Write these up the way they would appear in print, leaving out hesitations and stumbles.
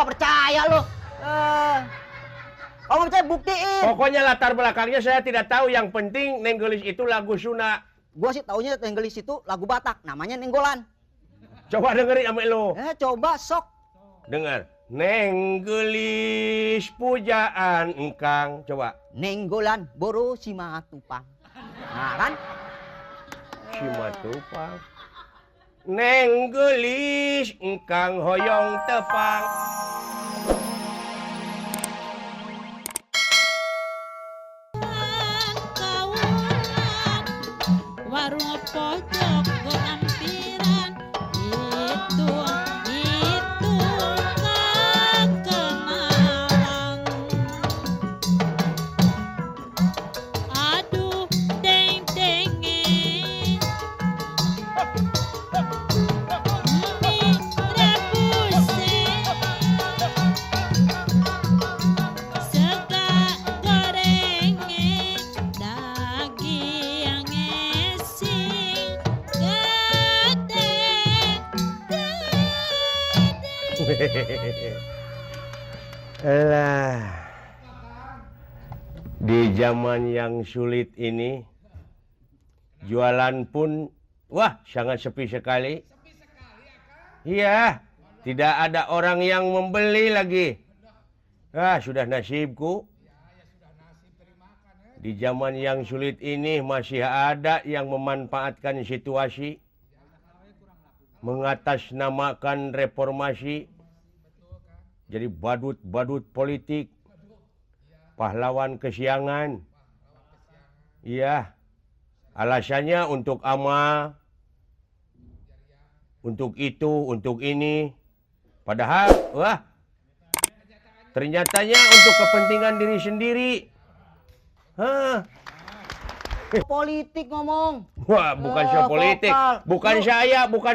nggak percaya lo. Kalau nggak percaya buktiin. Pokoknya latar belakangnya saya tidak tahu. Yang penting Nenggelis itu lagu Sunda. Gua sih taunya Nenggelis itu lagu Batak, namanya Nenggolan. Coba dengerin sama lo. Coba sok. Dengar. Nenggelis pujaan engkang. Coba. Nenggolan boro simatupang. Nah kan? Simatupang. Nenggelis engkang hoyong tepang. Warung pojok ampiran itu kekenalan. Aduh deng dengeng mie rebusnya sega gorengnya daging esing gede. Alah. Di zaman yang sulit ini, jualan pun, wah, sangat sepi sekali. Iya, tidak ada orang yang membeli lagi. Sudah nasibku. Di zaman yang sulit ini masih ada yang memanfaatkan situasi, mengatasnamakan reformasi, jadi badut-badut politik, pahlawan kesiangan. Iya, alasannya untuk amal, untuk itu, untuk ini. Padahal, wah, ternyatanya untuk kepentingan diri sendiri. Politik ngomong. Wah, bukan soal politik. Bukan saya, bukan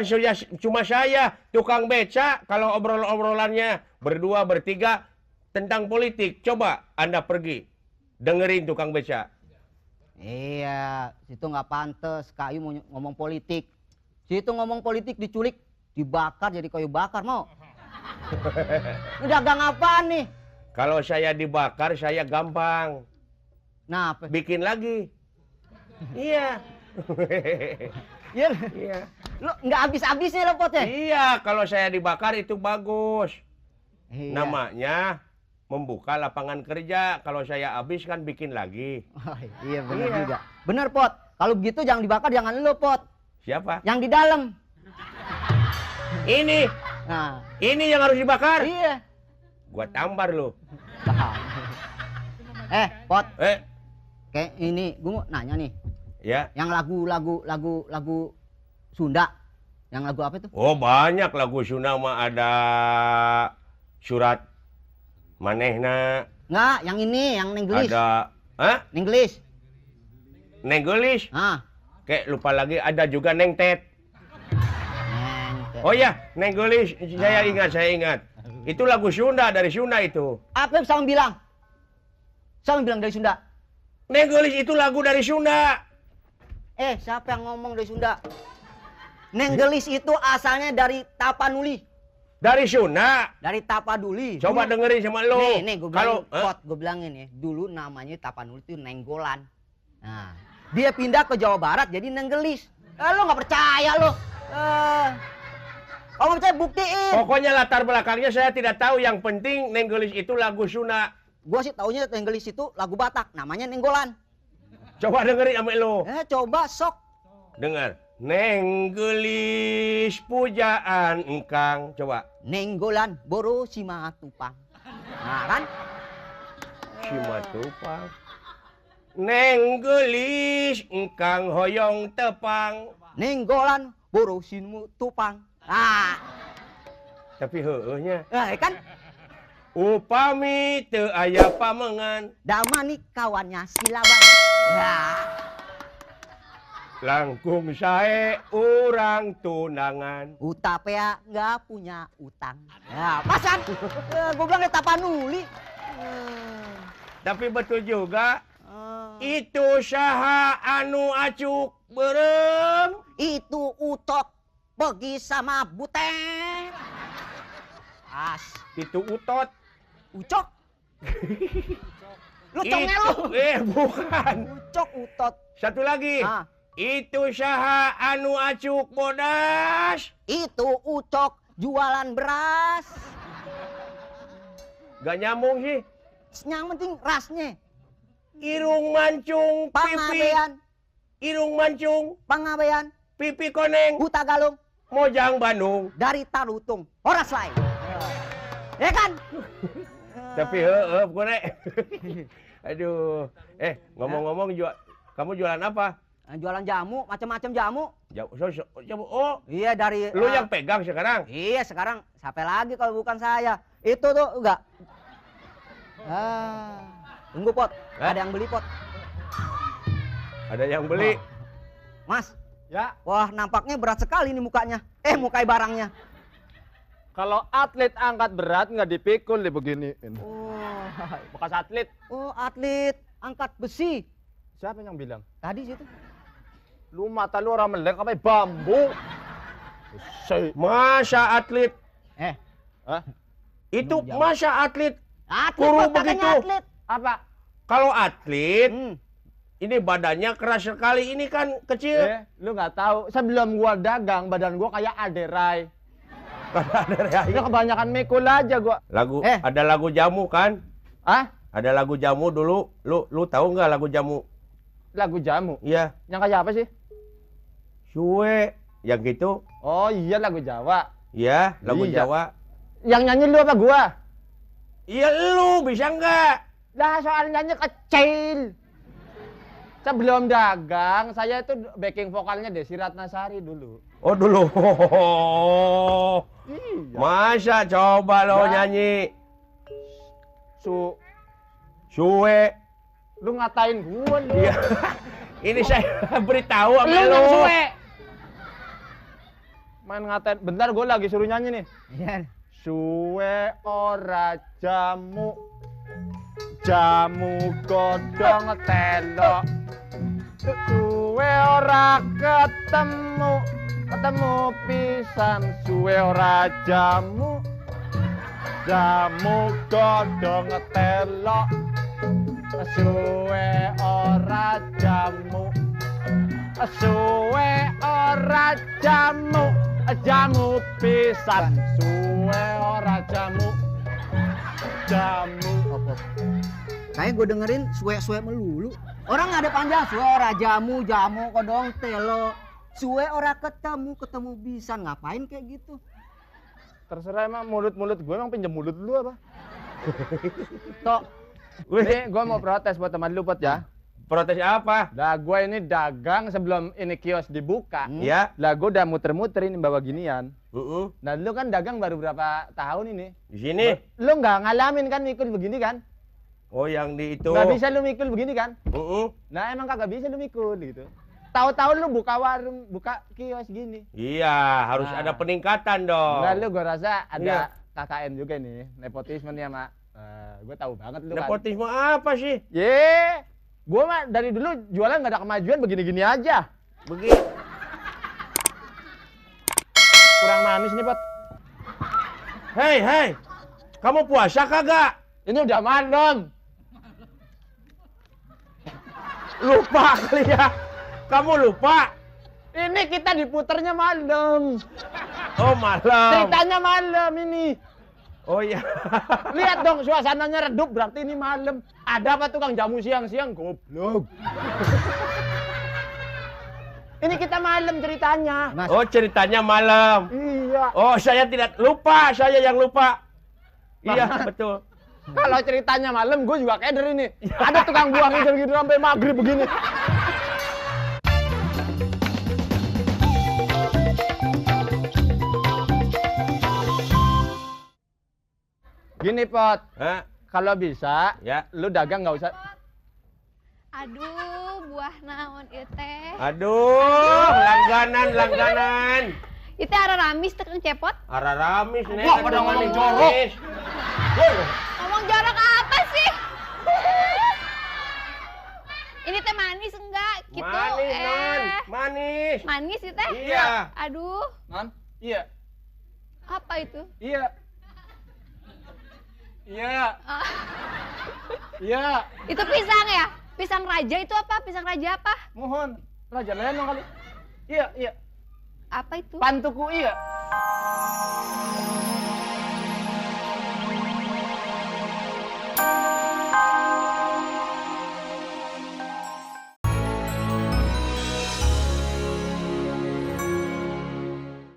cuma saya, tukang beca. Kalau obrolannya berdua, bertiga tentang politik. Coba Anda pergi, dengerin tukang beca. Iya, situ nggak pantas. Kayu mau ngomong politik. Situ ngomong politik diculik, dibakar jadi kayu bakar mau. Ini dagang apaan nih? Kalau saya dibakar, saya gampang. Nah, apa? Bikin lagi. Iya. Iya. Lo nggak habis-habisnya lo potnya. Iya, kalau saya dibakar itu bagus. Iya. Namanya membuka lapangan kerja. Kalau saya habis kan bikin lagi. Oh, iya benar Iya. juga. Benar Pot. Kalau begitu jangan dibakar, jangan lo Pot. Siapa? Yang di dalam. Ini. Nah. Ini yang harus dibakar. Iya. Gua tampar lo. Pot. Kayak ini, gue mau nanya nih. Ya. Yang lagu Sunda. Yang lagu apa itu? Oh, banyak lagu Sunda mah ada surat manehna. Enggak, yang ini, yang Nenggelis. Ada, Nenggelis. Nenggelis. Kayak lupa lagi, ada juga Neng Tet. Oh ya, Nenggelis, saya ingat. Itu lagu Sunda, dari Sunda itu. Apa yang sama bilang? Sama bilang dari Sunda. Nenggelis itu lagu dari Sunda. Siapa yang ngomong dari Sunda? Nenggelis itu asalnya dari Tapanuli. Dari Sunda. Dari Tapaduli. Coba dengerin sama lo. Nih, gue bilangin, Pot, gue bilangin ya. Dulu namanya Tapanuli itu Nenggolan. Nah, dia pindah ke Jawa Barat jadi Nenggelis. Lo nggak percaya lo. Kalau nggak percaya buktiin. Pokoknya latar belakangnya saya tidak tahu. Yang penting Nenggelis itu lagu Sunda. Gua sih taunya Nenggelis itu lagu Batak, namanya Nenggolan. Coba dengerin sama lo. Coba sok. Dengar. Nenggelis pujaan engkang. Coba. Nenggolan boro simatupang. Nah kan? Simatupang. Nenggelis engkang hoyong tepang. Nenggolan boro simatupang. Nah. Tapi heueuhnya. Kan? Upami teu aya pamengan. Damani kawannya silaban. Ya. Langkung sae urang tunangan. Utapea nggak punya utang. Ya, pasan. Gue bilang Tapanuli. Tapi betul juga. Itu saha anu acuk berem. Itu utot pergi sama butet. As. Itu utot. Ucok. Lu congnya lu. Bukan. Ucok utot. Satu lagi. Ah. Itu saha anu acuk bodas. Itu ucok jualan beras. Gak nyambung sih. Yang penting rasnya. Irung mancung pipi. Pangabean. Irung mancung Pangabean. pipi koneng. Huta Galung. Mojang Bandung. Dari Tarutung. Horas lain. Ya kan? Tapi kone. Aduh. Ngomong-ngomong kamu jualan apa? Jualan jamu, macam-macam jamu. Jamu. Oh, Iya dari. lu yang pegang sekarang? Iya sekarang siapa lagi kalau bukan saya? Itu tuh enggak. Tunggu pot. Ada yang beli pot. Ada yang beli. Mas. Ya, Wah nampaknya berat sekali nih mukanya. Mukai barangnya. kalau atlet angkat berat nggak dipikul dibeginiin. Oh, Bekas atlet. oh atlet angkat besi. Siapa yang bilang? Tadi situ. Lu mata lu orang melek apa bambu? Masa atlet? Hah? Itu Belum jawab. masa atlet? Atlet Kuru Pot, katanya begitu. atlet. Apa? Kalau atlet, Hmm. ini badannya keras sekali. Ini kan kecil. Lu nggak tahu. Sebelum gua dagang, badan gua kayak aderai. Itu kebanyakan mikul aja gua. Ada lagu jamu kan? Ah? Ada lagu jamu dulu. Lu tahu nggak lagu jamu? Lagu jamu? Iya. Yang kayak apa sih? Suwe. Yang gitu. Oh iya lagu Jawa. Iya, lagu Iya. Jawa. Yang nyanyi lu apa gua? Iya lu, bisa nggak? Lah soal nyanyi kecil. Sebelum dagang, saya itu backing vokalnya Desi Ratnasari dulu. Oh dulu. Iya. Masa coba lo Ya. nyanyi Su, Suwe. lu ngatain gua lu. Iya. Ini saya beritahu sama Lu lu. yang suwe. Main ngatain. Bentar gua lagi suruh nyanyi nih. Iya. Suwe ora jamu. Jamu godhong telo. Suwe ora ketemu. Ketemu pisan suwe ora jamu. Jamu godhong telo. Suwe ora jamu. Suwe ora jamu. Jamu pisan suwe ora jamu. Jamu. Kayak gue dengerin suwe-suwe melulu. Orang nggak ada panjang. Suwe ora jamu, jamu kodong telo. Suwe ora ketemu, ketemu bisa. Ngapain kayak gitu? Terserah emang mulut-mulut gue emang pinjam mulut lu apa? Tok. Nih gue mau protes buat teman lu Pot ya. Protes apa? Lah gue ini dagang sebelum ini kios dibuka. Ya. Lah gue udah muter-muter ini bawa ginian. Uh-uh. Nah lu kan dagang baru berapa tahun ini? Di sini. Lu nggak ngalamin kan mikul begini kan? Oh yang di itu. Nggak bisa lu mikul begini kan? Uh-uh. Nah emang kagak bisa lu mikul gitu. Tahu-tahu lu buka warung, buka kios gini. Iya, harus Nah. ada peningkatan dong. Nah lu gue rasa ada Iya. KKN juga nih, nepotisme nih sama. Gue tahu banget lu kan. Nepotisme apa sih? Ye, gue mah dari dulu jualan nggak ada kemajuan begini-gini aja. Begitu. Kurang manis nih Pot. Hei, kamu puasa kagak? Ini udah malam. Lupa kali ya. Kamu lupa? Ini kita diputernya malam. Oh malam. Ceritanya malam ini. Oh iya. Lihat dong suasananya redup berarti ini malam. Ada apa tukang jamu siang-siang? Goblok. Ini kita malam ceritanya. Mas, Oh ceritanya malam. Iya. Oh saya tidak lupa, saya yang lupa. Iya betul. Kalau ceritanya malam, gue juga keder ini. Ada tukang buang ikan gitu sampai maghrib begini. Gini Pot, Hah? kalau bisa, Ya. lu dagang nggak usah. Aduh, buah naon ieu teh? Aduh, langganan. Itu ara ramis teh Kang Cepot. Araramis nih. Wah, pada ngomong jorok. Ngomong jorok apa sih? Ini teh manis enggak? Gitu. Manis, non. Manis. Manis itu teh? Iya. Aduh, Non? Iya. apa itu? Iya. Iya. Ah, Iya. itu pisang ya? Pisang raja itu apa? Pisang raja apa? Mohon. Raja Lenong kali. Iya, iya. Apa itu? Pantuku iya.